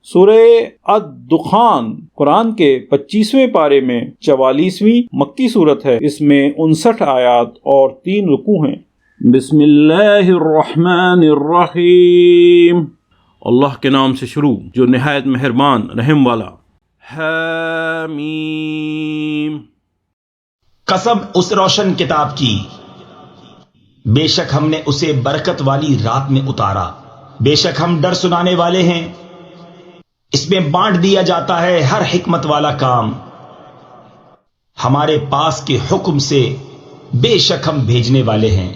سورہ الدخان قرآن کے 25ویں پارے میں 44ویں مکی صورت ہے۔ اس میں 59 آیات اور 3 رکوع ہیں۔ بسم اللہ الرحمن الرحیم، اللہ کے نام سے شروع جو نہایت مہربان رحم والا۔ حامیم، قسم اس روشن کتاب کی، بے شک ہم نے اسے برکت والی رات میں اتارا، بے شک ہم ڈر سنانے والے ہیں۔ اس میں بانٹ دیا جاتا ہے ہر حکمت والا کام، ہمارے پاس کے حکم سے بے شک ہم بھیجنے والے ہیں۔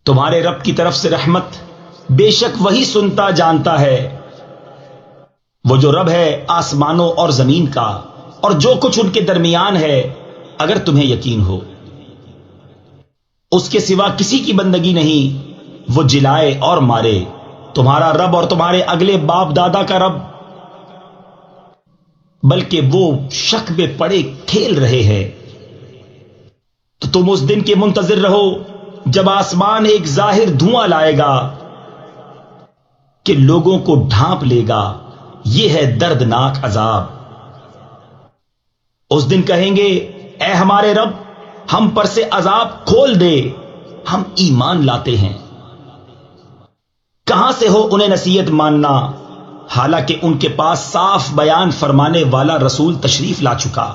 تمہارے رب کی طرف سے رحمت، بے شک وہی سنتا جانتا ہے، وہ جو رب ہے آسمانوں اور زمین کا اور جو کچھ ان کے درمیان ہے، اگر تمہیں یقین ہو۔ اس کے سوا کسی کی بندگی نہیں، وہ جلائے اور مارے، تمہارا رب اور تمہارے اگلے باپ دادا کا رب، بلکہ وہ شک میں پڑے کھیل رہے ہیں۔ تو تم اس دن کے منتظر رہو جب آسمان ایک ظاہر دھواں لائے گا کہ لوگوں کو ڈھانپ لے گا، یہ ہے دردناک عذاب۔ اس دن کہیں گے، اے ہمارے رب، ہم پر سے عذاب کھول دے، ہم ایمان لاتے ہیں۔ کہاں سے ہو انہیں نصیحت ماننا، حالانکہ ان کے پاس صاف بیان فرمانے والا رسول تشریف لا چکا۔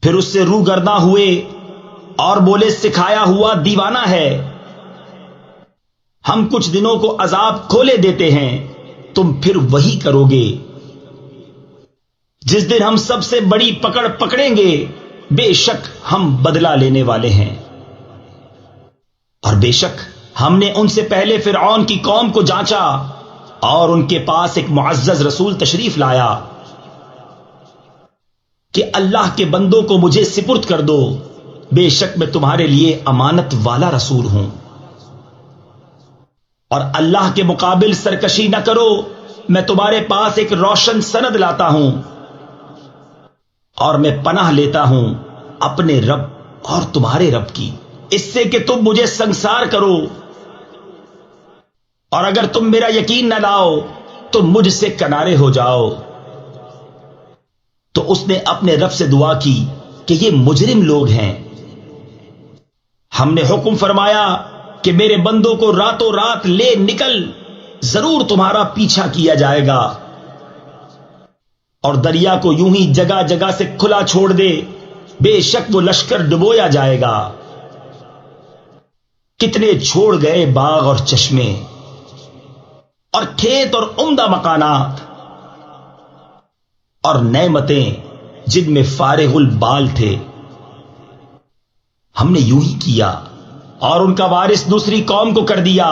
پھر اس سے روگرداں ہوئے اور بولے، سکھایا ہوا دیوانہ ہے، ہم کچھ دنوں کو عذاب کھولے دیتے ہیں، تم پھر وہی کرو گے۔ جس دن ہم سب سے بڑی پکڑ پکڑیں گے، بے شک ہم بدلہ لینے والے ہیں۔ اور بے شک ہم نے ان سے پہلے فرعون کی قوم کو جانچا اور ان کے پاس ایک معزز رسول تشریف لایا کہ اللہ کے بندوں کو مجھے سپرد کر دو، بے شک میں تمہارے لیے امانت والا رسول ہوں، اور اللہ کے مقابل سرکشی نہ کرو، میں تمہارے پاس ایک روشن سند لاتا ہوں، اور میں پناہ لیتا ہوں اپنے رب اور تمہارے رب کی، اس سے کہ تم مجھے سنسار کرو، اور اگر تم میرا یقین نہ لاؤ تو مجھ سے کنارے ہو جاؤ۔ تو اس نے اپنے رب سے دعا کی کہ یہ مجرم لوگ ہیں۔ ہم نے حکم فرمایا کہ میرے بندوں کو راتوں رات لے نکل، ضرور تمہارا پیچھا کیا جائے گا، اور دریا کو یوں ہی جگہ جگہ سے کھلا چھوڑ دے، بے شک وہ لشکر ڈبویا جائے گا۔ کتنے چھوڑ گئے باغ اور چشمے اور کھیت اور عمدہ مکانات اور نعمتیں جن میں فارغ البال تھے، ہم نے یوں ہی کیا، اور ان کا وارث دوسری قوم کو کر دیا،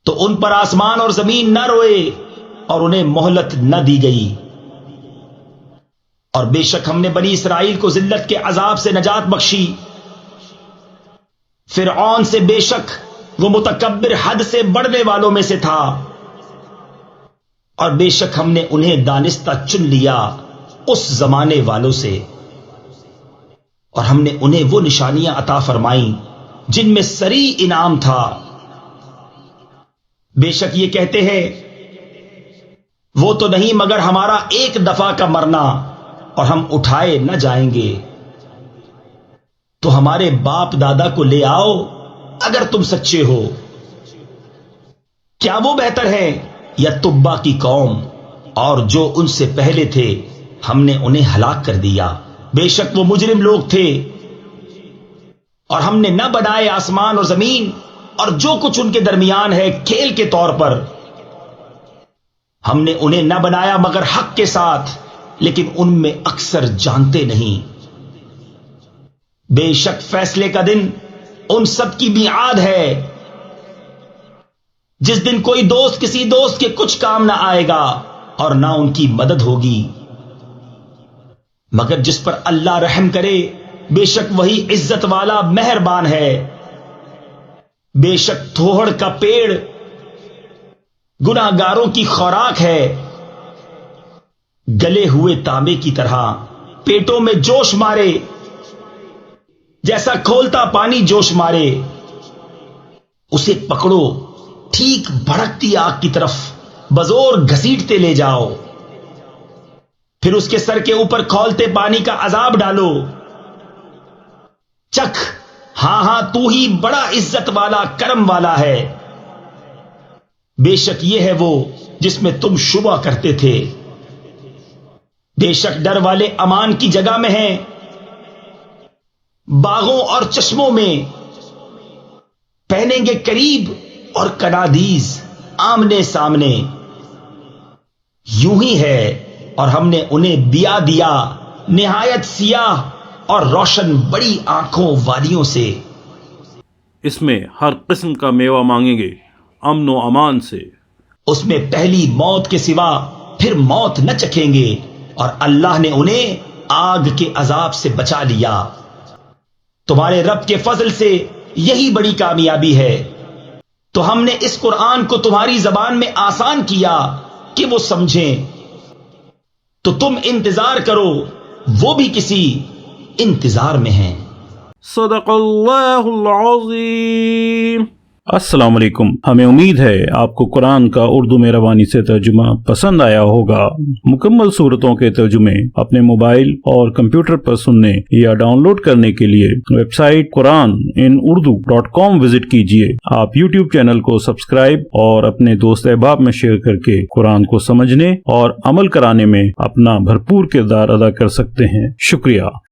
تو ان پر آسمان اور زمین نہ روئے اور انہیں مہلت نہ دی گئی۔ اور بے شک ہم نے بنی اسرائیل کو ذلت کے عذاب سے نجات بخشی۔ فرعون سے بے شک وہ متکبر حد سے بڑھنے والوں میں سے تھا، اور بے شک ہم نے انہیں دانستہ چن لیا اس زمانے والوں سے، اور ہم نے انہیں وہ نشانیاں عطا فرمائیں جن میں سری انعام تھا۔ بے شک یہ کہتے ہیں، وہ تو نہیں مگر ہمارا ایک دفعہ کا مرنا اور ہم اٹھائے نہ جائیں گے۔ تو ہمارے باپ دادا کو لے آؤ اگر تم سچے ہو۔ کیا وہ بہتر ہے یا تبا کی قوم، اور جو ان سے پہلے تھے ہم نے انہیں ہلاک کر دیا، بے شک وہ مجرم لوگ تھے۔ اور ہم نے نہ بنائے آسمان اور زمین اور جو کچھ ان کے درمیان ہے کھیل کے طور پر، ہم نے انہیں نہ بنایا مگر حق کے ساتھ، لیکن ان میں اکثر جانتے نہیں۔ بے شک فیصلے کا دن ان سب کی میعاد ہے، جس دن کوئی دوست کسی دوست کے کچھ کام نہ آئے گا اور نہ ان کی مدد ہوگی، مگر جس پر اللہ رحم کرے، بے شک وہی عزت والا مہربان ہے۔ بے شک تھوڑ کا پیڑ گناہگاروں کی خوراک ہے، گلے ہوئے تانبے کی طرح پیٹوں میں جوش مارے، جیسا کھولتا پانی جوش مارے۔ اسے پکڑو ٹھیک بھڑکتی آگ کی طرف بزور گھسیٹتے لے جاؤ، پھر اس کے سر کے اوپر کھولتے پانی کا عذاب ڈالو۔ چکھ، ہاں ہاں تو ہی بڑا عزت والا کرم والا ہے، بے شک یہ ہے وہ جس میں تم شبہ کرتے تھے۔ بے شک ڈر والے امان کی جگہ میں ہیں، باغوں اور چشموں میں، پہنیں گے قریب اور کنادیز آمنے سامنے۔ یوں ہی ہے، اور ہم نے انہیں دیا نہایت سیاہ اور روشن بڑی آنکھوں والیوں سے۔ اس میں ہر قسم کا میوہ مانگیں گے امن و امان سے۔ اس میں پہلی موت کے سوا پھر موت نہ چکھیں گے، اور اللہ نے انہیں آگ کے عذاب سے بچا لیا۔ تمہارے رب کے فضل سے یہی بڑی کامیابی ہے۔ تو ہم نے اس قرآن کو تمہاری زبان میں آسان کیا کہ وہ سمجھیں، تو تم انتظار کرو، وہ بھی کسی انتظار میں ہیں۔ صدق اللہ العظیم۔ السلام علیکم، ہمیں امید ہے آپ کو قرآن کا اردو میں روانی سے ترجمہ پسند آیا ہوگا۔ مکمل صورتوں کے ترجمے اپنے موبائل اور کمپیوٹر پر سننے یا ڈاؤن لوڈ کرنے کے لیے ویب سائٹ QuranInUrdu.com وزٹ کیجیے۔ آپ YouTube چینل کو سبسکرائب اور اپنے دوست احباب میں شیئر کر کے قرآن کو سمجھنے اور عمل کرانے میں اپنا بھرپور کردار ادا کر سکتے ہیں۔ شکریہ۔